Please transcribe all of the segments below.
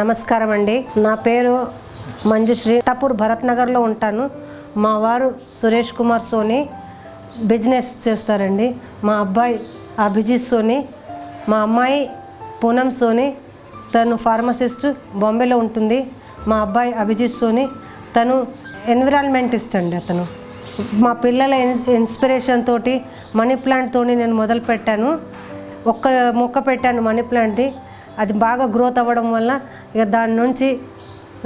నమస్కారం అండి. నా పేరు మంజుశ్రీ. అత్తాపూర్ భరత్ నగర్లో ఉంటాను. మా వారు సురేష్ కుమార్ సోని బిజినెస్ చేస్తారండి. మా అబ్బాయి అభిజిత్ సోని, మా అమ్మాయి పూనం సోని, తను ఫార్మసిస్ట్ బాంబేలో ఉంటుంది. మా అబ్బాయి అభిజిత్ సోని, తను ఎన్విరాన్మెంటిస్ట్ అండి. అతను మా పిల్లల ఇన్స్పిరేషన్ తోటి మనీ ప్లాంట్ తోని నేను మొదలు పెట్టాను. ఒక్క మొక్క పెట్టాను మనీ ప్లాంట్ది. అది బాగా గ్రోత్ అవ్వడం వల్ల ఇక దాని నుంచి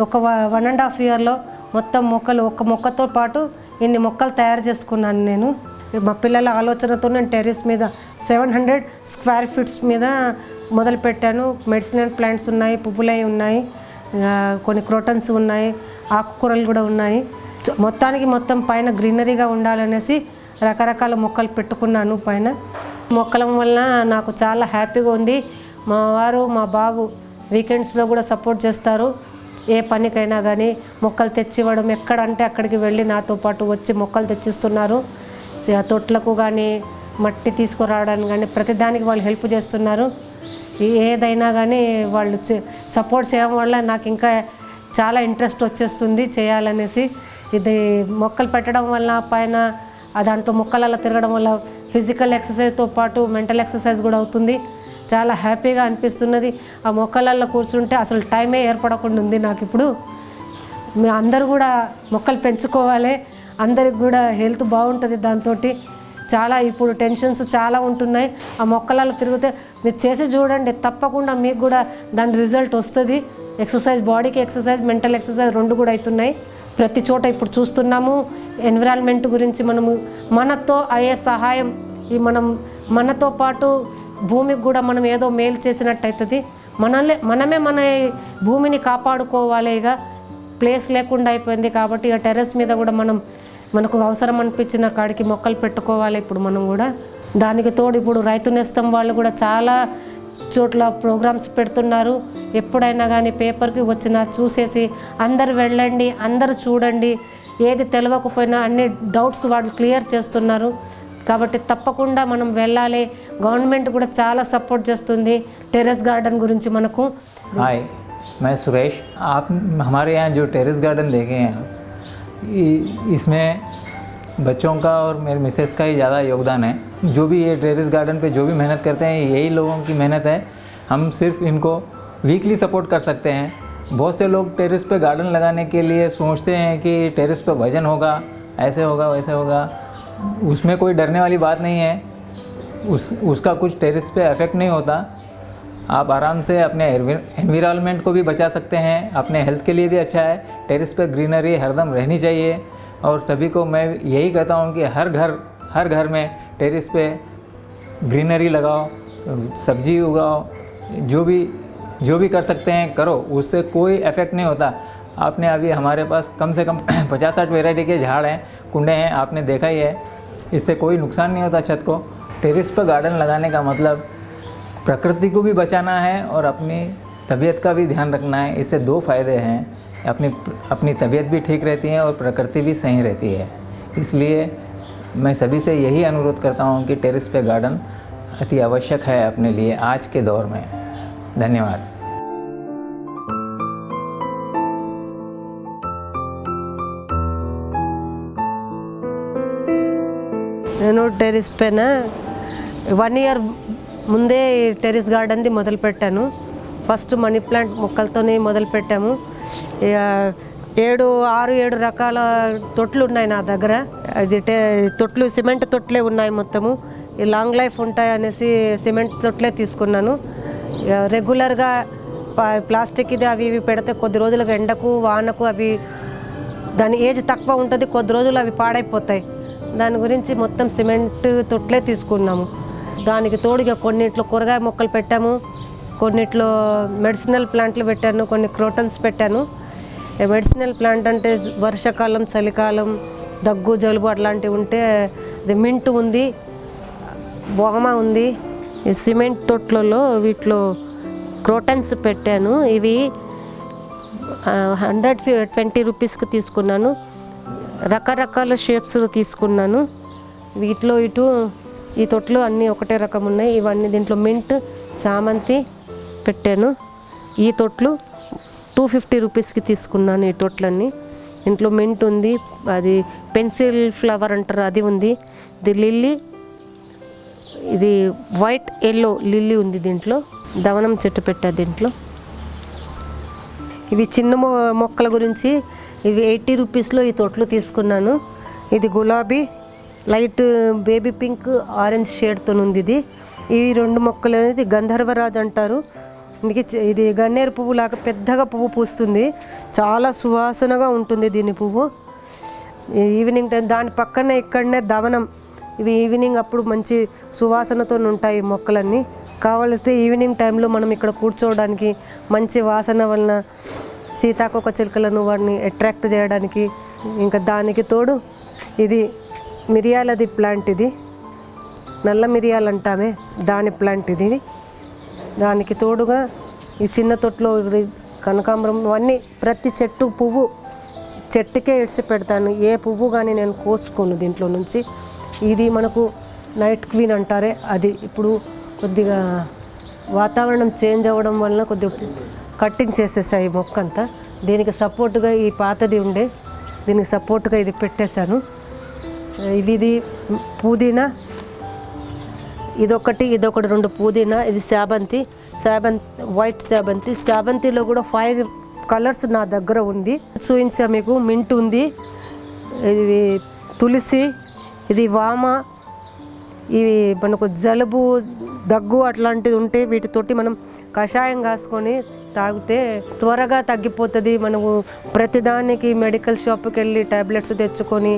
ఒక 1.5 ఇయర్లో మొత్తం మొక్కలు, ఒక్క మొక్కతో పాటు ఇన్ని మొక్కలు తయారు చేసుకున్నాను నేను. మా పిల్లల ఆలోచనతో నేను టెర్రస్ మీద 700 స్క్వేర్ ఫీట్స్ మీద మొదలు పెట్టాను. మెడిసినల్ ప్లాంట్స్ ఉన్నాయి, పువ్వులై ఉన్నాయి, కొన్ని క్రోటన్స్ ఉన్నాయి, ఆకుకూరలు కూడా ఉన్నాయి. మొత్తం పైన గ్రీనరీగా ఉండాలనేసి రకరకాల మొక్కలు పెట్టుకున్నాను పైన. మొక్కల వల్ల నాకు చాలా హ్యాపీగా ఉంది. మా వారు మా బాబు వీకెండ్స్లో కూడా సపోర్ట్ చేస్తారు. ఏ పనికైనా కానీ మొక్కలు తెచ్చివ్వడం, ఎక్కడంటే అక్కడికి వెళ్ళి నాతో పాటు వచ్చి మొక్కలు తెచ్చిస్తున్నారు. తొట్లకు కానీ మట్టి తీసుకురావడానికి కానీ ప్రతిదానికి వాళ్ళు హెల్ప్ చేస్తున్నారు. ఏదైనా కానీ వాళ్ళు సపోర్ట్ చేయడం వల్ల నాకు ఇంకా చాలా ఇంట్రెస్ట్ వచ్చేస్తుంది చేయాలనేసి. ఇది మొక్కలు పెట్టడం వల్ల పైన దాంట్లో మొక్కలలో తిరగడం వల్ల ఫిజికల్ ఎక్సర్సైజ్తో పాటు మెంటల్ ఎక్సర్సైజ్ కూడా అవుతుంది. చాలా హ్యాపీగా అనిపిస్తున్నది. ఆ మొక్కలలో కూర్చుంటే అసలు టైమే ఏర్పడకుండా ఉంది నాకు ఇప్పుడు. మీ అందరూ కూడా మొక్కలు పెంచుకోవాలి, అందరికి కూడా హెల్త్ బాగుంటుంది దాంతో. చాలా ఇప్పుడు టెన్షన్స్ చాలా ఉంటున్నాయి. ఆ మొక్కలలో తిరిగితే మీరు చేసి చూడండి, తప్పకుండా మీకు కూడా దాని రిజల్ట్ వస్తుంది. ఎక్సర్సైజ్, బాడీకి ఎక్సర్సైజ్, మెంటల్ ఎక్సర్సైజ్ రెండు కూడా అవుతున్నాయి. ప్రతి చోట ఇప్పుడు చూస్తున్నాము ఎన్విరాన్మెంట్ గురించి. మనము మనతో అయ్యే సహాయం, ఈ మనతో పాటు భూమికి కూడా మనం ఏదో మేలు చేసినట్టు అవుతుంది. మనమే మన భూమిని కాపాడుకోవాలి. ఇక ప్లేస్ లేకుండా అయిపోయింది కాబట్టి ఇక టెర్రస్ మీద కూడా మనకు అవసరం అనిపించిన కాడికి మొక్కలు పెట్టుకోవాలి ఇప్పుడు మనం కూడా. దానికి తోడు ఇప్పుడు రైతునేస్తం వాళ్ళు కూడా చాలా చోట్ల ప్రోగ్రామ్స్ పెడుతున్నారు. ఎప్పుడైనా కానీ పేపర్కి వచ్చినా చూసేసి అందరు వెళ్ళండి, అందరు చూడండి, ఏది తెలియకపోయినా అన్ని డౌట్స్ వాళ్ళు క్లియర్ చేస్తున్నారు. కాబట్టి తప్పకుండా మనం వెళ్ళాలి. గవర్నమెంట్ కూడా చాలా సపోర్ట్ చేస్తుంది టెర్రస్ గార్డెన్ గురించి మనకు. हाय, मैं सुरेश. आप हमारे यहाँ जो टेरेस गार्डन देखे हैं, इसमें बच्चों का और मेरे मिसेस का ही ज़्यादा योगदान है. जो भी ये टेरेस गार्डन पे जो भी मेहनत करते हैं, यही लोगों की मेहनत है. हम सिर्फ इनको वीकली सपोर्ट कर सकते हैं. बहुत से लोग टेरेस पे गार्डन लगाने के लिए सोचते हैं कि टेरेस पे वजन होगा, ऐसे होगा, वैसे होगा. उसमें कोई डरने वाली बात नहीं है. उसका कुछ टेरेस पे इफ़ेक्ट नहीं होता. आप आराम से अपने एनवायरनमेंट को भी बचा सकते हैं. अपने हेल्थ के लिए भी अच्छा है. टेरेस पे ग्रीनरी हरदम रहनी चाहिए. और सभी को मैं यही कहता हूँ कि हर घर में टेरेस पे ग्रीनरी लगाओ, सब्जी उगाओ, जो भी कर सकते हैं करो. उससे कोई इफ़ेक्ट नहीं होता. आपने अभी हमारे पास कम से कम 50-60 वैरायटी के झाड़ हैं, कुंडे हैं, आपने देखा ही है. इससे कोई नुकसान नहीं होता छत को. टेरेस पर गार्डन लगाने का मतलब प्रकृति को भी बचाना है और अपनी तबीयत का भी ध्यान रखना है. इससे 2 फ़ायदे हैं. अपनी तबीयत भी ठीक रहती है और प्रकृति भी सही रहती है. इसलिए मैं सभी से यही अनुरोध करता हूँ कि टेरेस पे गार्डन अति आवश्यक है अपने लिए आज के दौर में. धन्यवाद. నేను టెర్రస్ పైన 1 ఇయర్ ముందే టెర్రస్ గార్డెన్ది మొదలు పెట్టాను. ఫస్ట్ మనీ ప్లాంట్ మొక్కలతోనే మొదలు పెట్టాము. 6-7 రకాల తొట్లు ఉన్నాయి నా దగ్గర. అది తొట్లు సిమెంట్ తొట్లే ఉన్నాయి మొత్తము. ఈ లాంగ్ లైఫ్ ఉంటాయి అనేసి సిమెంట్ తొట్లే తీసుకున్నాను. రెగ్యులర్గా ప్లాస్టిక్ ఇది అవి ఇవి పెడితే కొద్ది రోజులకు ఎండకు వానకు అవి దాని ఏజ్ తక్కువ ఉంటుంది, కొద్ది రోజులు అవి పాడైపోతాయి. దాని గురించి మొత్తం సిమెంట్ తొట్లే తీసుకున్నాము. దానికి తోడుగా కొన్నిట్లో కూరగాయ మొక్కలు పెట్టాము, కొన్నిట్లో మెడిసినల్ ప్లాంట్లు పెట్టాను, కొన్ని క్రోటన్స్ పెట్టాను. మెడిసినల్ ప్లాంట్ అంటే వర్షాకాలం, చలికాలం, దగ్గు, జలుబు అట్లాంటివి ఉంటే అది మింట్ ఉంది, బొగమ ఉంది. ఈ సిమెంట్ తొట్లలో వీటిలో క్రోటన్స్ పెట్టాను. ఇవి 120 రూపీస్కి తీసుకున్నాను. రకరకాల షేప్స్ తీసుకున్నాను. వీటిలో ఈ తొట్లు అన్నీ ఒకటే రకం ఉన్నాయి. ఇవన్నీ దీంట్లో మింట్, సామంతి పెట్టాను. ఈ తొట్లు 250 రూపీస్కి తీసుకున్నాను ఈ తొట్లన్నీ. ఇంట్లో మింట్ ఉంది, అది పెన్సిల్ ఫ్లవర్ అంటారు అది ఉంది, ఇది లిల్లీ, ఇది వైట్ ఎల్లో లిల్లీ ఉంది దీంట్లో, దవనం చెట్టు పెట్టా దీంట్లో. ఇవి చిన్న మొక్కల గురించి ఇవి 80 రూపీస్లో ఈ తొట్లు తీసుకున్నాను. ఇది గులాబీ, లైట్ బేబీ పింక్, ఆరెంజ్ షేడ్తో ఉంది ఇది. ఈ 2 మొక్కలు అనేది గంధర్వరాజ్ అంటారు. ఇది గన్నేరు పువ్వు లాగా పెద్దగా పువ్వు పూస్తుంది, చాలా సువాసనగా ఉంటుంది దీని పువ్వు. ఈవినింగ్ టైం దాని పక్కనే ఇక్కడనే దవనం, ఇవి ఈవినింగ్ అప్పుడు మంచి సువాసనతో ఉంటాయి మొక్కలన్నీ. కావలిస్తే ఈవినింగ్ టైంలో మనం ఇక్కడ కూర్చోవడానికి, మంచి వాసన వలన సీతాకోక చిలుకలను వాటిని అట్రాక్ట్ చేయడానికి. ఇంకా దానికి తోడు ఇది మిరియాలది ప్లాంట్, ఇది నల్ల మిరియాలు అంటామే దాని ప్లాంట్ ఇది. దానికి తోడుగా ఈ చిన్న తొట్లో కనకాంబరం అన్నీ, ప్రతి చెట్టు పువ్వు చెట్టుకే ఇడిచి పెడతాను, ఏ పువ్వు కానీ నేను కోసుకోను దీంట్లో నుంచి. ఇది మనకు నైట్ క్వీన్ అంటారే అది. ఇప్పుడు కొద్దిగా వాతావరణం చేంజ్ అవ్వడం వలన కొద్దిగా కట్టింగ్ చేసేసాయి మొక్క అంతా. దీనికి సపోర్ట్గా ఈ పాతది ఉండే, దీనికి సపోర్ట్గా ఇది పెట్టేశాను. ఇది పుదీనా, ఇదొకటి 2 పుదీనా, ఇది శాబంతి, వైట్ శాబంతి. శాబంతిలో కూడా 5 కలర్స్ నా దగ్గర ఉంది, చూపించా మీకు. మింట్ ఉంది, ఇది తులసి, ఇది వామ. ఇవి మనకు జలుబు దగ్గు అట్లాంటిది ఉంటే వీటితోటి మనం కషాయం కాసుకొని తాగితే త్వరగా తగ్గిపోతుంది. మనము ప్రతిదానికి మెడికల్ షాప్కి వెళ్ళి టాబ్లెట్స్ తెచ్చుకొని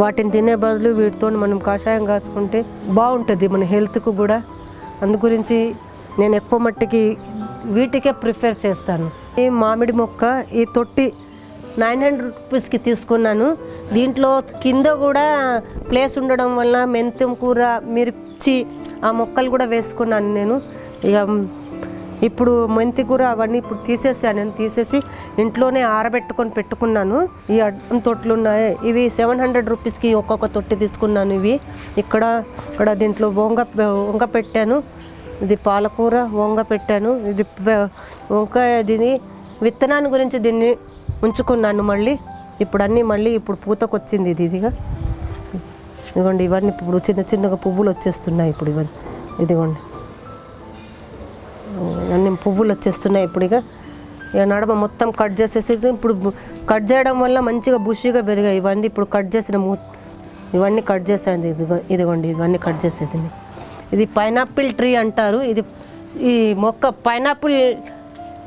వాటిని తినే బదులు వీటితో మనం కషాయం కాసుకుంటే బాగుంటుంది మన హెల్త్కు కూడా. అందు గురించి నేను ఎక్కువ మట్టికి వీటికే ప్రిఫర్ చేస్తాను. ఈ మామిడి మొక్క, ఈ తొట్టి 900 రూపీస్కి తీసుకున్నాను. దీంట్లో కింద కూడా ప్లేస్ ఉండడం వల్ల మెంతం కూర, మిర్చి ఆ మొక్కలు కూడా వేసుకున్నాను నేను. ఇక ఇప్పుడు మెంతి కూర అవన్నీ ఇప్పుడు తీసేసాను నేను, తీసేసి ఇంట్లోనే ఆరబెట్టుకొని పెట్టుకున్నాను. ఈ అడ్డం తొట్లు ఉన్నాయి, ఇవి 700 రూపీస్కి ఒక్కొక్క తొట్టి తీసుకున్నాను. ఇవి ఇక్కడ దీంట్లో వంగ పెట్టాను, ఇది పాలకూర వంగ పెట్టాను, ఇది వంకాయ. దీని విత్తనాన్ని గురించి దీన్ని ఉంచుకున్నాను మళ్ళీ. ఇప్పుడు పూతకొచ్చింది ఇదిగా. ఇదిగోండి, ఇవన్నీ ఇప్పుడు చిన్నగా పువ్వులు వచ్చేస్తున్నాయి ఇప్పుడు. ఇవన్నీ ఇదిగోండి అన్ని పువ్వులు వచ్చేస్తున్నాయి ఇప్పుడు. ఇక నడమ మొత్తం కట్ చేసేసి, ఇప్పుడు కట్ చేయడం వల్ల మంచిగా బుషిగా పెరిగాయి ఇవన్నీ. ఇప్పుడు కట్ చేసిన ఇవన్నీ కట్ చేసాను. ఇదిగోండి ఇవన్నీ కట్ చేసేది. ఇది పైనాపిల్ ట్రీ అంటారు. ఇది ఈ మొక్క పైనాపిల్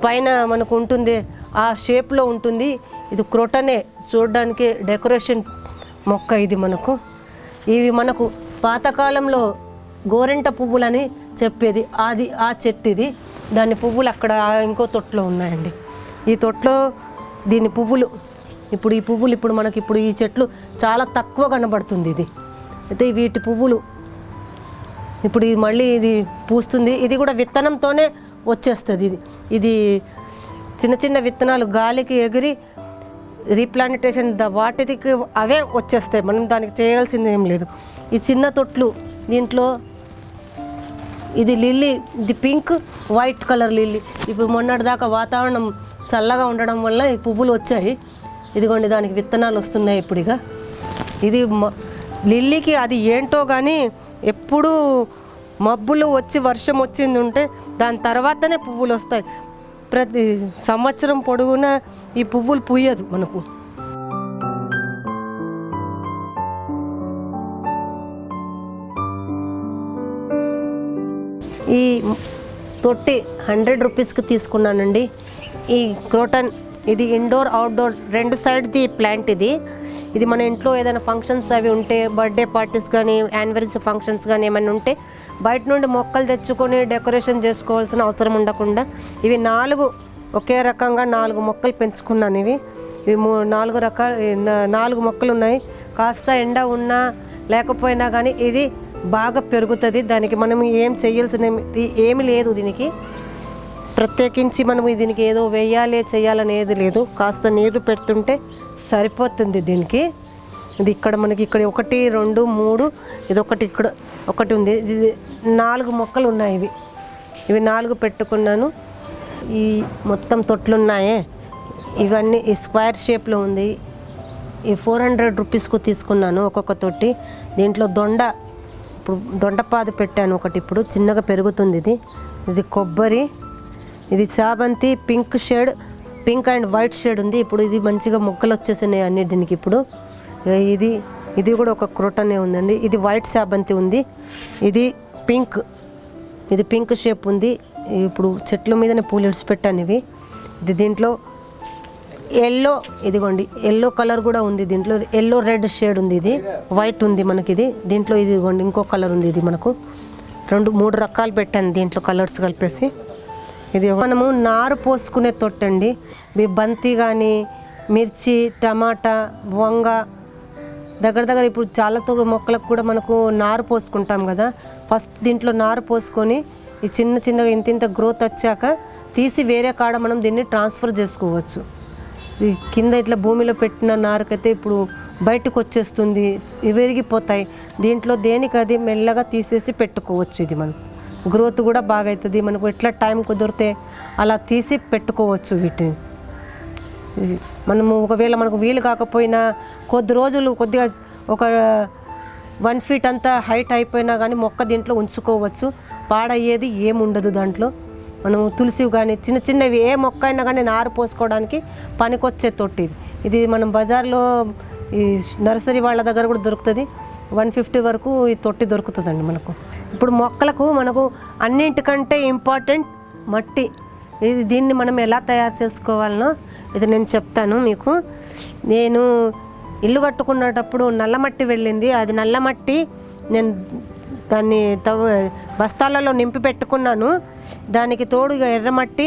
పైన మనకు ఉంటుంది, ఆ షేప్లో ఉంటుంది. ఇది క్రోటనే, చూడడానికి డెకరేషన్ మొక్క ఇది మనకు. ఇవి మనకు పాతకాలంలో గోరెంట పువ్వులని చెప్పేది, అది ఆ చెట్టు ఇది. దాని పువ్వులు అక్కడ ఇంకో తొట్లో ఉన్నాయండి. ఈ తొట్లో దీని పువ్వులు ఇప్పుడు మనకి ఈ చెట్లు చాలా తక్కువ కనబడుతుంది ఇది. అయితే వీటి పువ్వులు ఇప్పుడు మళ్ళీ ఇది పూస్తుంది. ఇది కూడా విత్తనంతోనే వచ్చేస్తుంది. ఇది చిన్న విత్తనాలు గాలికి ఎగిరి రీప్లాంటేషన్ వాటికి అవే వచ్చేస్తాయి, మనం దానికి చేయాల్సింది ఏం లేదు. ఈ చిన్న తొట్లు దీంట్లో ఇది లిల్లీ, ఇది పింక్ వైట్ కలర్ లిల్లీ. ఇప్పుడు మొన్నటిదాకా వాతావరణం చల్లగా ఉండడం వల్ల ఈ పువ్వులు వచ్చాయి. ఇదిగోండి దానికి విత్తనాలు వస్తున్నాయి ఇప్పుడు. ఇక ఇది లిల్లీకి అది ఏంటో కానీ ఎప్పుడు మబ్బులు వచ్చి వర్షం వచ్చింది ఉంటే దాని తర్వాతనే పువ్వులు వస్తాయి. ప్రతి సంవత్సరం పొడుగునా ఈ పువ్వులు పూయదు మనకు. ఈ తొట్టి 100 రూపీస్కి తీసుకున్నానండి. ఈ క్రోటన్, ఇది ఇండోర్ అవుట్డోర్ 2 సైడ్ది ప్లాంట్. ఇది మన ఇంట్లో ఏదైనా ఫంక్షన్స్ అవి ఉంటే, బర్త్డే పార్టీస్ కానీ యానివర్సరీ ఫంక్షన్స్ కానీ ఏమైనా ఉంటే బయట నుండి మొక్కలు తెచ్చుకొని డెకరేషన్ చేసుకోవాల్సిన అవసరం ఉండకుండా ఇవి 4 ఒకే రకంగా 4 మొక్కలు పెంచుకున్నాను. ఇవి 4 మొక్కలు ఉన్నాయి. కాస్త ఎండ ఉన్నా లేకపోయినా కానీ ఇది బాగా పెరుగుతుంది. దానికి మనం ఏం చేయాల్సిన ఏమి లేదు. దీనికి ప్రత్యేకించి మనం దీనికి ఏదో చేయాలని ఏది లేదు. కాస్త నీరు పెడుతుంటే సరిపోతుంది దీనికి. ఇది ఇక్కడ మనకి 1 2 3 ఇది ఇక్కడ ఒకటి ఉంది. ఇది 4 మొక్కలు ఉన్నాయి. ఇవి 4 పెట్టుకున్నాను. ఈ మొత్తం తొట్లున్నాయే ఇవన్నీ ఈ స్క్వేర్ షేప్లో ఉంది. ఈ 400 రూపీస్కు తీసుకున్నాను ఒక్కొక్క తొట్టి. దీంట్లో ఇప్పుడు దొండపాదు పెట్టాను ఒకటి, ఇప్పుడు చిన్నగా పెరుగుతుంది. ఇది కొబ్బరి, ఇది చామంతి pink shade, pink and white shade ఉంది. ఇప్పుడు ఇది మంచిగా మొక్కలు వచ్చేసినాయి అన్ని దీనికి. ఇప్పుడు ఇది కూడా ఒక క్రోటనే ఉందండి. ఇది వైట్ చామంతి ఉంది, ఇది పింక్ షేప్ ఉంది. ఇప్పుడు చెట్ల మీదనే పూలు ఇడిచిపెట్టాను ఇవి. ఇది దీంట్లో ఇదిగోండి ఎల్లో కలర్ కూడా ఉంది. దీంట్లో ఎల్లో రెడ్ షేడ్ ఉంది, ఇది వైట్ ఉంది మనకి. ఇది దీంట్లో ఇదిగోండి ఇంకో కలర్ ఉంది. ఇది మనకు 2-3 రకాలు పెట్టాను దీంట్లో కలర్స్ కలిపేసి. ఇది మనము నారు పోసుకునే తొట్టండి. బంతి కానీ మిర్చి, టమాటా, వంగ దగ్గర ఇప్పుడు చాలా మొక్కలకు కూడా మనకు నారు పోసుకుంటాం కదా. ఫస్ట్ దీంట్లో నారు పోసుకొని ఈ చిన్నగా ఇంత గ్రోత్ వచ్చాక తీసి వేరే కాడ మనం దీన్ని ట్రాన్స్ఫర్ చేసుకోవచ్చు. కింద ఇట్లా భూమిలో పెట్టిన నారుకైతే ఇప్పుడు బయటకు వచ్చేస్తుంది, విరిగిపోతాయి. దీంట్లో దేనికి అది మెల్లగా తీసేసి పెట్టుకోవచ్చు. ఇది మనం గ్రోత్ కూడా బాగా అవుతుంది. మనకు ఎట్లా టైం కుదిరితే అలా తీసి పెట్టుకోవచ్చు వీటిని. మనము ఒకవేళ మనకు వీలు కాకపోయినా కొద్దిగా ఒక 1 ఫీట్ అంతా హైట్ అయిపోయినా కానీ మొక్క దీంట్లో ఉంచుకోవచ్చు. పాడయ్యేది ఏముండదు దాంట్లో. మనము తులసి కానీ చిన్నవి ఏ మొక్క అయినా కానీ నారు పోసుకోవడానికి పనికొచ్చే తొట్టి ఇది. మనం బజార్లో ఈ నర్సరీ వాళ్ళ దగ్గర కూడా దొరుకుతుంది. 150 వరకు ఈ తొట్టి దొరుకుతుందండి మనకు. ఇప్పుడు మొక్కలకు మనకు అన్నింటికంటే ఇంపార్టెంట్ మట్టి. దీన్ని మనం ఎలా తయారు చేసుకోవాలనో ఇది నేను చెప్తాను మీకు. నేను ఇల్లు కట్టుకునేటప్పుడు నల్లమట్టి వెళ్ళింది. అది నల్లమట్టి నేను దాన్ని బస్తాలలో నింపి పెట్టుకున్నాను. దానికి తోడు ఇక ఎర్రమట్టి,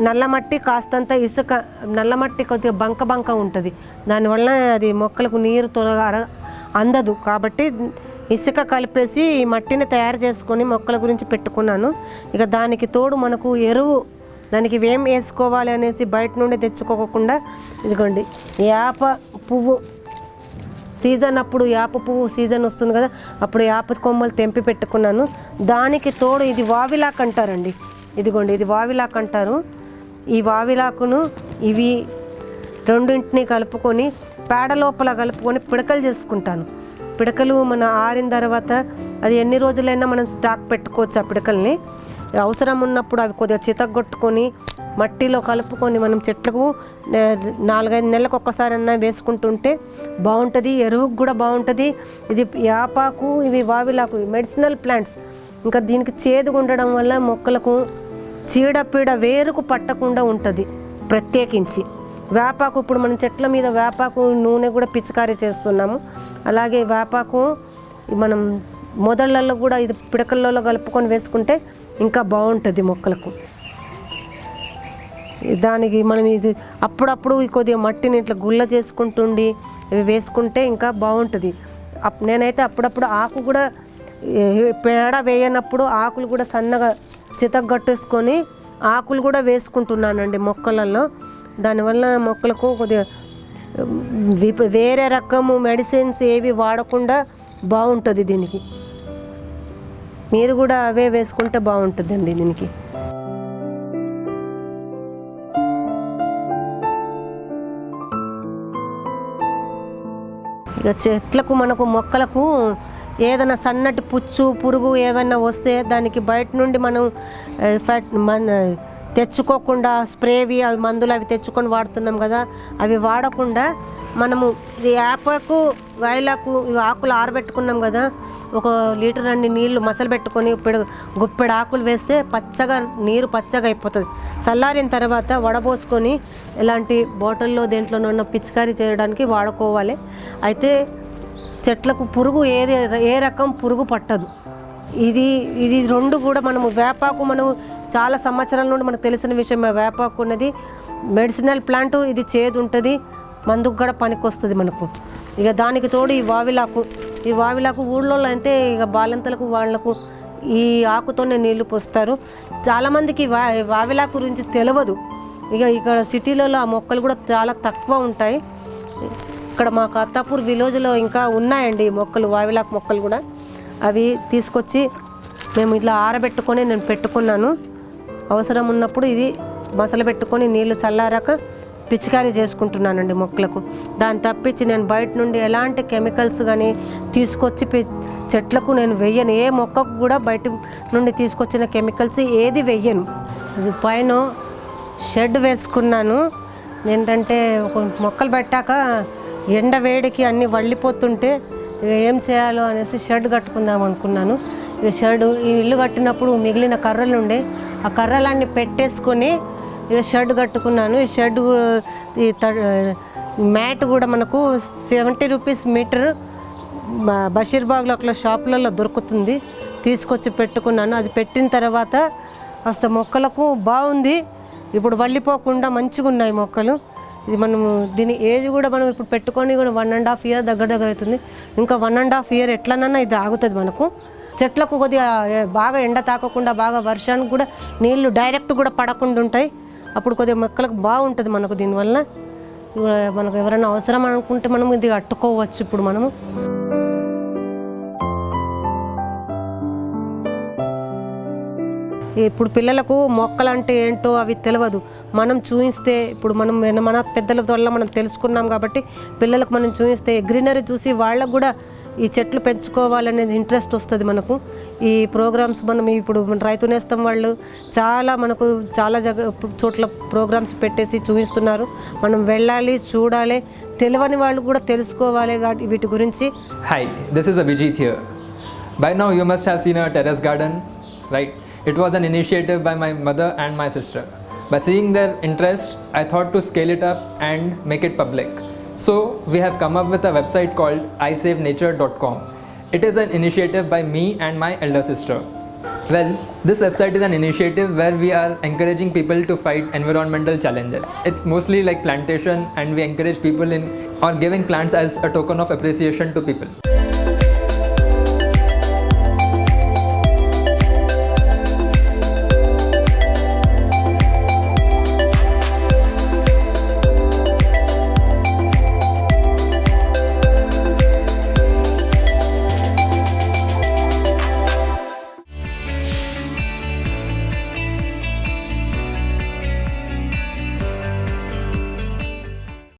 నల్లమట్టి, కాస్తంత ఇసుక. నల్లమట్టి కొద్దిగా బంక ఉంటుంది, దానివల్ల అది మొక్కలకు నీరు త్వరగా అందదు. కాబట్టి ఇసుక కలిపేసి ఈ మట్టిని తయారు చేసుకొని మొక్కల గురించి పెట్టుకున్నాను. ఇక దానికి తోడు మనకు ఎరువు, దానికి ఏం వేసుకోవాలి అనేసి బయట నుండి తెచ్చుకోకుండా ఇదిగోండి యాప పువ్వు సీజన్, అప్పుడు యాప పువ్వు సీజన్ వస్తుంది కదా, అప్పుడు యాప కొమ్మలు తెంపి పెట్టుకున్నాను. దానికి తోడు ఇది వావిలాక్ అంటారండి. ఇదిగోండి ఇది వావిలాక్ అంటారు. ఈ వావిలాకును ఇవి రెండింటిని కలుపుకొని పేడ లోపల కలుపుకొని పిడకలు చేసుకుంటాను. పిడకలు మన ఆరిన తర్వాత అది ఎన్ని రోజులైనా మనం స్టాక్ పెట్టుకోవచ్చు. ఆ పిడకల్ని అవసరం ఉన్నప్పుడు అవి కొద్దిగా చితగొట్టుకొని మట్టిలో కలుపుకొని మనం చెట్లకు 4-5 నెలలకు ఒక్కసారన్నా వేసుకుంటుంటే బాగుంటుంది. ఎరువుకు కూడా బాగుంటుంది. ఇది యాపాకు, ఇవి వావిలాకు, మెడిసినల్ ప్లాంట్స్. ఇంకా దీనికి చేదుగా ఉండడం వల్ల మొక్కలకు చీడపీడ వేరుకు పట్టకుండా ఉంటుంది. ప్రత్యేకించి వేపాకు, ఇప్పుడు మనం చెట్ల మీద వేపాకు నూనె కూడా పిచికారీ చేస్తున్నాము. అలాగే వేపాకు మనం మొదళ్ళల్లో కూడా ఇది పిడకల్లో కలుపుకొని వేసుకుంటే ఇంకా బాగుంటుంది మొక్కలకు. దానికి మనం ఇది అప్పుడప్పుడు కొద్దిగా మట్టిని ఇట్లా గుల్ల చేసుకుంటుండి ఇవి వేసుకుంటే ఇంకా బాగుంటుంది. నేనైతే అప్పుడప్పుడు ఆకు కూడా పేడ వేయనప్పుడు ఆకులు కూడా సన్నగా చితగట్టేసుకొని ఆకులు కూడా వేసుకుంటున్నానండి మొక్కలలో. దానివల్ల మొక్కలకు కొద్దిగా వేరే రకము మెడిసిన్స్ ఏవి వాడకుండా బాగుంటుంది. దీనికి మీరు కూడా అవే వేసుకుంటే బాగుంటుందండి దీనికి. ఇక చెట్లకు మనకు మొక్కలకు ఏదైనా సన్నటి పుచ్చు పురుగు ఏమైనా వస్తే దానికి బయట నుండి మనం తెచ్చుకోకుండా స్ప్రేవి అవి మందులు అవి తెచ్చుకొని వాడుతున్నాం కదా, అవి వాడకుండా మనము ఇది యాపాకు వాయిలాకు ఇవి ఆకులు ఆరబెట్టుకున్నాం కదా, 1 లీటర్ అన్ని నీళ్లు మసలు పెట్టుకొని గుప్పెడు ఆకులు వేస్తే నీరు పచ్చగా అయిపోతుంది. చల్లారిన తర్వాత వడబోసుకొని ఇలాంటి బాటిల్లో దేంట్లోనన్నా పిచికారీ చేయడానికి వాడుకోవాలి. అయితే చెట్లకు పురుగు ఏ రకం పురుగు పట్టదు. ఇది 2 కూడా మనము వేపాకు చాలా సంవత్సరాల నుండి మనకు తెలిసిన విషయం. వేపాకు ఉన్నది మెడిసినల్ ప్లాంట్, ఇది చేదు ఉంటుంది, మందుకు కూడా పనికి వస్తుంది మనకు. ఇక దానికి తోడు ఈ వావిలాకు ఊళ్ళో అయితే ఇక బాలంతలకు వాళ్లకు ఈ ఆకుతోనే నీళ్లు పోస్తారు. చాలామందికి వావిలాకు గురించి తెలియదు. ఇక్కడ సిటీలలో ఆ మొక్కలు కూడా చాలా తక్కువ ఉంటాయి. ఇక్కడ మాకు అత్తాపూర్ విలేజ్లో ఇంకా ఉన్నాయండి ఈ మొక్కలు, వావిలాకు మొక్కలు కూడా. అవి తీసుకొచ్చి మేము ఇట్లా ఆరబెట్టుకొని నేను పెట్టుకున్నాను. అవసరం ఉన్నప్పుడు ఇది మసలు పెట్టుకొని నీళ్లు చల్లారాక పిచికారీ చేసుకుంటున్నానండి మొక్కలకు. దాన్ని తప్పించి నేను బయట నుండి ఎలాంటి కెమికల్స్ కానీ తీసుకొచ్చి చెట్లకు నేను వెయ్యను. ఏ మొక్కకు కూడా బయట నుండి తీసుకొచ్చిన కెమికల్స్ ఏది వెయ్యను. ఇది పైన షెడ్ వేసుకున్నాను. ఏంటంటే ఒక మొక్కలు పెట్టాక ఎండ వేడికి అన్నీ వళ్ళిపోతుంటే ఇక ఏం చేయాలో అనేసి షెడ్ కట్టుకుందాం అనుకున్నాను. ఇక షెడ్ ఈ ఇల్లు కట్టినప్పుడు మిగిలిన కర్రలు ఉండే ఆ కర్రలన్నీ పెట్టేసుకొని ఇక షెడ్ కట్టుకున్నాను. ఈ షెడ్ ఈ మ్యాట్ కూడా మనకు 70 రూపీస్ మీటర్ బషీర్బాగ్లో అట్లా షాపులలో దొరుకుతుంది. తీసుకొచ్చి పెట్టుకున్నాను. అది పెట్టిన తర్వాత కాస్త మొక్కలకు బాగుంది. ఇప్పుడు వళ్ళిపోకుండా మంచిగా ఉన్నాయి మొక్కలు. ఇది మనము దీని ఏజ్ కూడా మనం ఇప్పుడు పెట్టుకొని కూడా 1.5 ఇయర్ దగ్గర అవుతుంది. ఇంకా 1.5 ఇయర్ ఎట్లనన్నా ఇది ఆగుతుంది మనకు. చెట్లకు కొద్దిగా బాగా ఎండ తాకకుండా బాగా వర్షానికి కూడా నీళ్లు డైరెక్ట్ కూడా పడకుండా ఉంటాయి. అప్పుడు కొద్దిగా మొక్కలకు బాగుంటుంది మనకు. దీనివల్ల మనకు ఎవరైనా అవసరం అనుకుంటే మనం ఇది కట్టుకోవచ్చు. ఇప్పుడు మనము ఇప్పుడు పిల్లలకు మొక్కలు అంటే ఏంటో అవి తెలియదు. మనం చూపిస్తే ఇప్పుడు మన పెద్దల వల్ల మనం తెలుసుకున్నాం కాబట్టి పిల్లలకు మనం చూపిస్తే గ్రీనరీ చూసి వాళ్ళకు కూడా ఈ చెట్లు పెంచుకోవాలనేది ఇంట్రెస్ట్ వస్తుంది మనకు. ఈ ప్రోగ్రామ్స్ మనం ఇప్పుడు రైతునేస్తం వాళ్ళు మనకు చాలా చోట్ల ప్రోగ్రామ్స్ పెట్టేసి చూపిస్తున్నారు. మనం వెళ్ళాలి, చూడాలి, తెలియని వాళ్ళు కూడా తెలుసుకోవాలి వీటి గురించి. Hi, this is Abhijit here. By now you must have seen a terrace garden, right? It was an initiative by my mother and my sister. By seeing their interest, I thought to scale it up and make it public. So we have come up with a website called iSaveNature.com. It is an initiative by me and my elder sister. Well, this website is an initiative where we are encouraging people to fight environmental challenges. It's mostly like plantation, and we encourage people in or giving plants as a token of appreciation to people.